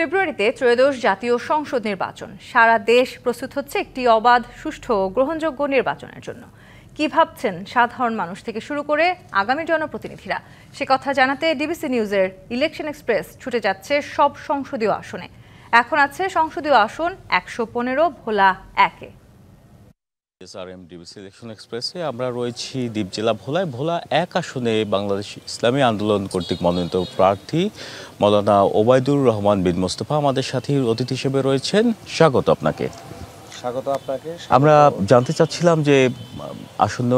ফেব্রুয়ারিতে ত্রয়োদশ জাতীয় সংসদ নির্বাচন। সারা দেশ প্রস্তুত হচ্ছে একটি অবাধ, সুষ্ঠু ও গ্রহণযোগ্য নির্বাচনের জন্য। কি ভাবছেন সাধারণ মানুষ থেকে শুরু করে আগামী জনপ্রতিনিধিরা, সে কথা জানাতে ডিবিসি নিউজের ইলেকশন এক্সপ্রেস ছুটে যাচ্ছে সব সংসদীয় আসনে। এখন আছে সংসদীয় আসন ১১৫ ভোলা ১-এ। ডিবিসি ইলেকশন এক্সপ্রেসে আমরা রয়েছি দ্বীপ জেলা ভোলায়। ভোলা ১ আসনে বাংলাদেশ ইসলামী আন্দোলন কর্তৃক মনোনীত প্রার্থী মৌলানা ওবায়দুর রহমান বিন মোস্তফা আমাদের সাথে অতিথি হিসেবে রয়েছেন। স্বাগত আপনাকে। স্বাগত আপনাকে। আমরা জানতে চাচ্ছিলাম যে আসন্ন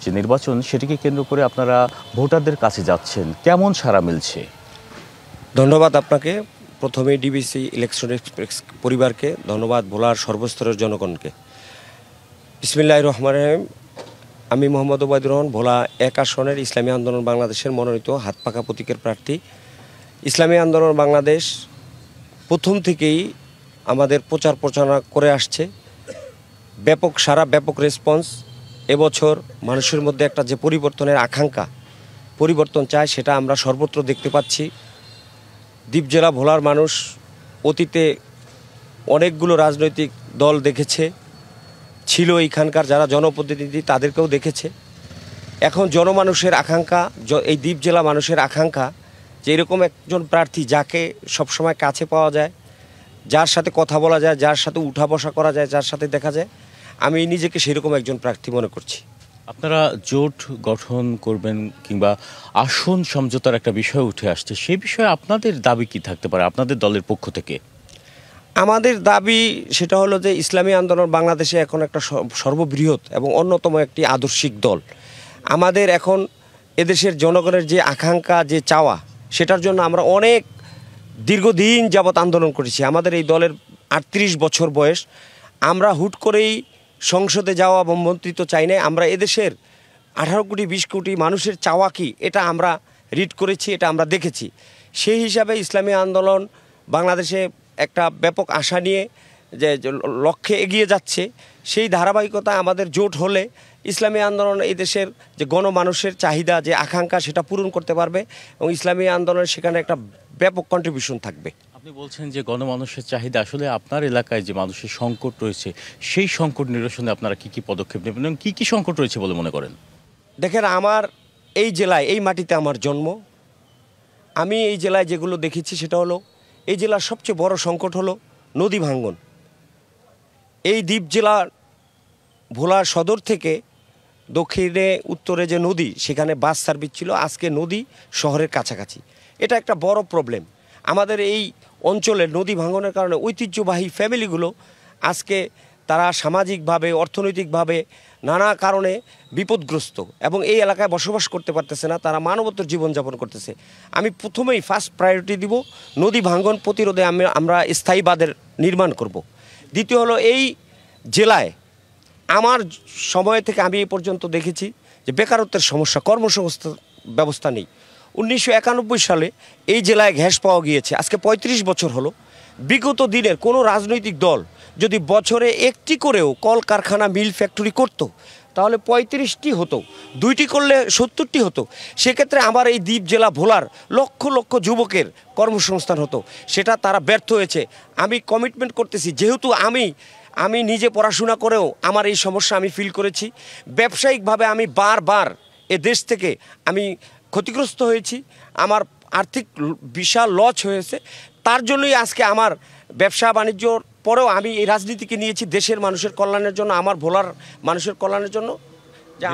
যে নির্বাচন সেটিকে কেন্দ্র করে আপনারা ভোটারদের কাছে যাচ্ছেন, কেমন সাড়া মিলছে? ধন্যবাদ আপনাকে। প্রথমে ডিবিসি ইলেকশন এক্সপ্রেস পরিবারকে ধন্যবাদ, ভোলার সর্বস্তরের জনগণকে। বিসমিল্লাহির রহমানির রহিম। আমি মোহাম্মদ ওবায়দুর রহমান, ভোলা ১ আসনের ইসলামী আন্দোলন বাংলাদেশের মনোনীত হাত পাকা প্রতীকের প্রার্থী। ইসলামী আন্দোলন বাংলাদেশ প্রথম থেকেই আমাদের প্রচার প্রচারণা করে আসছে। ব্যাপক সারা, ব্যাপক রেসপন্স। এবছর মানুষের মধ্যে একটা যে পরিবর্তনের আকাঙ্ক্ষা, পরিবর্তন চায়, সেটা আমরা সর্বত্র দেখতে পাচ্ছি। দ্বীপ জেলা ভোলার মানুষ অতীতে অনেকগুলো রাজনৈতিক দল দেখেছে, ছিল এইখানকার যারা জনপ্রতিনিধি তাদেরকেও দেখেছে। এখন জনমানুষের আকাঙ্ক্ষা, এই দ্বীপ জেলা মানুষের আকাঙ্ক্ষা যে এরকম একজন প্রার্থী যাকে সবসময় কাছে পাওয়া যায়, যার সাথে কথা বলা যায়, যার সাথে উঠা বসা করা যায়, যার সাথে দেখা যায়, আমি নিজেকে সেরকম একজন প্রার্থী মনে করছি। আপনারা জোট গঠন করবেন কিংবা আসন সমঝোতার একটা বিষয় উঠে আসছে, সেই বিষয়ে আপনাদের দাবি কি থাকতে পারে আপনাদের দলের পক্ষ থেকে? আমাদের দাবি সেটা হলো যে ইসলামী আন্দোলন বাংলাদেশে এখন একটা সর্ববৃহৎ এবং অন্যতম একটি আদর্শিক দল। আমাদের এখন এদেশের জনগণের যে আকাঙ্ক্ষা, যে চাওয়া, সেটার জন্য আমরা অনেক দীর্ঘদিন যাবৎ আন্দোলন করেছি। আমাদের এই দলের ৩৮ বছর বয়স। আমরা হুট করেই সংসদে যাওয়া বা মন্ত্রিত্ব চাই না। আমরা এদেশের 18 কোটি 20 কোটি মানুষের চাওয়া কি, এটা আমরা রিড করেছি, এটা আমরা দেখেছি। সেই হিসাবে ইসলামী আন্দোলন বাংলাদেশে একটা ব্যাপক আশা নিয়ে যে লক্ষ্যে এগিয়ে যাচ্ছে। সেই ধারাবাহিকতা আমাদের জোট হলে ইসলামী আন্দোলন এই দেশের যে গণমানুষের চাহিদা, যে আকাঙ্ক্ষা, সেটা পূরণ করতে পারবে এবং ইসলামী আন্দোলনের সেখানে একটা ব্যাপক কন্ট্রিবিউশন থাকবে। আপনি বলছেন যে গণমানুষের চাহিদা, আসলে আপনার এলাকায় যে মানুষের সংকট রয়েছে, সেই সংকট নিরসনে আপনারা কি কি পদক্ষেপ নেবেন এবং কি কি সংকট রয়েছে বলে মনে করেন? দেখেন, আমার এই জেলায়, এই মাটিতে আমার জন্ম। আমি এই জেলায় যেগুলো দেখেছি সেটা হলো, এই জেলার সবচেয়ে বড় সংকট হলো নদী ভাঙ্গন। এই দ্বীপ জেলার ভোলা সদর থেকে দক্ষিণে উত্তরে যে নদী, সেখানে বাস সার্ভিস ছিল, আজকে নদী শহরের কাছাকাছি। এটা একটা বড় প্রবলেম। আমাদের এই অঞ্চলের নদী ভাঙ্গনের কারণে ঐতিহ্যবাহী ফ্যামিলিগুলো আজকে তারা সামাজিকভাবে, অর্থনৈতিকভাবে নানা কারণে বিপদগ্রস্ত এবং এই এলাকায় বসবাস করতে পারতেছে না, তারা মানবতর জীবনযাপন করতেছে। আমি প্রথমেই ফার্স্ট প্রায়োরিটি দিব নদী ভাঙ্গন প্রতিরোধে আমরা স্থায়ী বাঁধের নির্মাণ করব। দ্বিতীয় হলো, এই জেলায় আমার সময় থেকে আমি এই পর্যন্ত দেখেছি যে বেকারত্বের সমস্যা, কর্মসংস্থান ব্যবস্থা নেই। 1991 সালে এই জেলায় গ্যাস পাওয়া গিয়েছে, আজকে 35 বছর হলো। বিগত দিনের কোনো রাজনৈতিক দল যদি বছরে একটি করেও কল কারখানা, মিল, ফ্যাক্টরি করত, তাহলে 35টি হতো, 2টি করলে 70টি হতো। সেক্ষেত্রে আমার এই দ্বীপ জেলা ভোলার লক্ষ লক্ষ যুবকের কর্মসংস্থান হতো। সেটা তারা ব্যর্থ হয়েছে। আমি কমিটমেন্ট করতেছি, যেহেতু আমি নিজে পড়াশোনা করেও আমার এই সমস্যা আমি ফিল করেছি। ব্যবসায়িকভাবে আমি বারবার এ দেশ থেকে আমি ক্ষতিগ্রস্ত হয়েছি, আমার আর্থিক বিশাল লস হয়েছে। তার জন্যই আজকে আমার ব্যবসা বাণিজ্যর পরেও আমি এই রাজনীতিকে নিয়েছি দেশের মানুষের কল্যাণের জন্য, আমার ভোলার মানুষের কল্যাণের জন্য।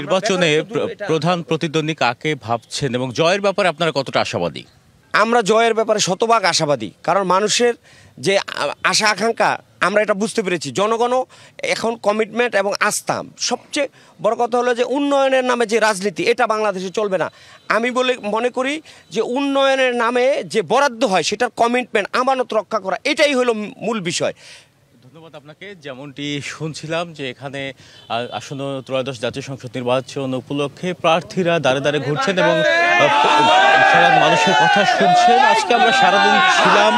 নির্বাচনে প্রধান প্রতিদ্বন্দ্বী কাকে ভাবছেন এবং জয়ের ব্যাপারে আপনারা কতটা আশাবাদী? আমরা জয়ের ব্যাপারে শতভাগ আশাবাদী, কারণ মানুষের যে আশা আকাঙ্ক্ষা আমরা এটা বুঝতে পেরেছি। জনগণও এখন কমিটমেন্ট এবং আস্থা। সবচেয়ে বড় কথা হলো যে উন্নয়নের নামে যে রাজনীতি, এটা বাংলাদেশে চলবে না। আমি মনে করি যে উন্নয়নের নামে যে বরাদ্দ হয়, সেটার কমিটমেন্ট, আমানত রক্ষা করা, এটাই হলো মূল বিষয়। ধন্যবাদ আপনাকে। যেমনটি শুনছিলাম যে এখানে আসন্ন ত্রয়োদশ জাতীয় সংসদ নির্বাচন উপলক্ষে প্রার্থীরা দাঁড়ে দাঁড়ে ঘুরছেন এবং সারা মানুষের কথা শুনছেন। আজকে আমরা সারাদিন ছিলাম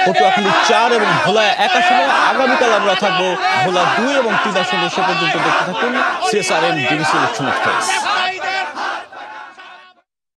পটুয়াখালী 4 এবং ভোলা 1 আসনে। আগামীকাল আমরা থাকবো ভোলা 2 এবং 3 আসনে। সে পর্যন্ত দেখতে থাকুন CSRM ডিবিসি ইলেকশন এক্সপ্রেস।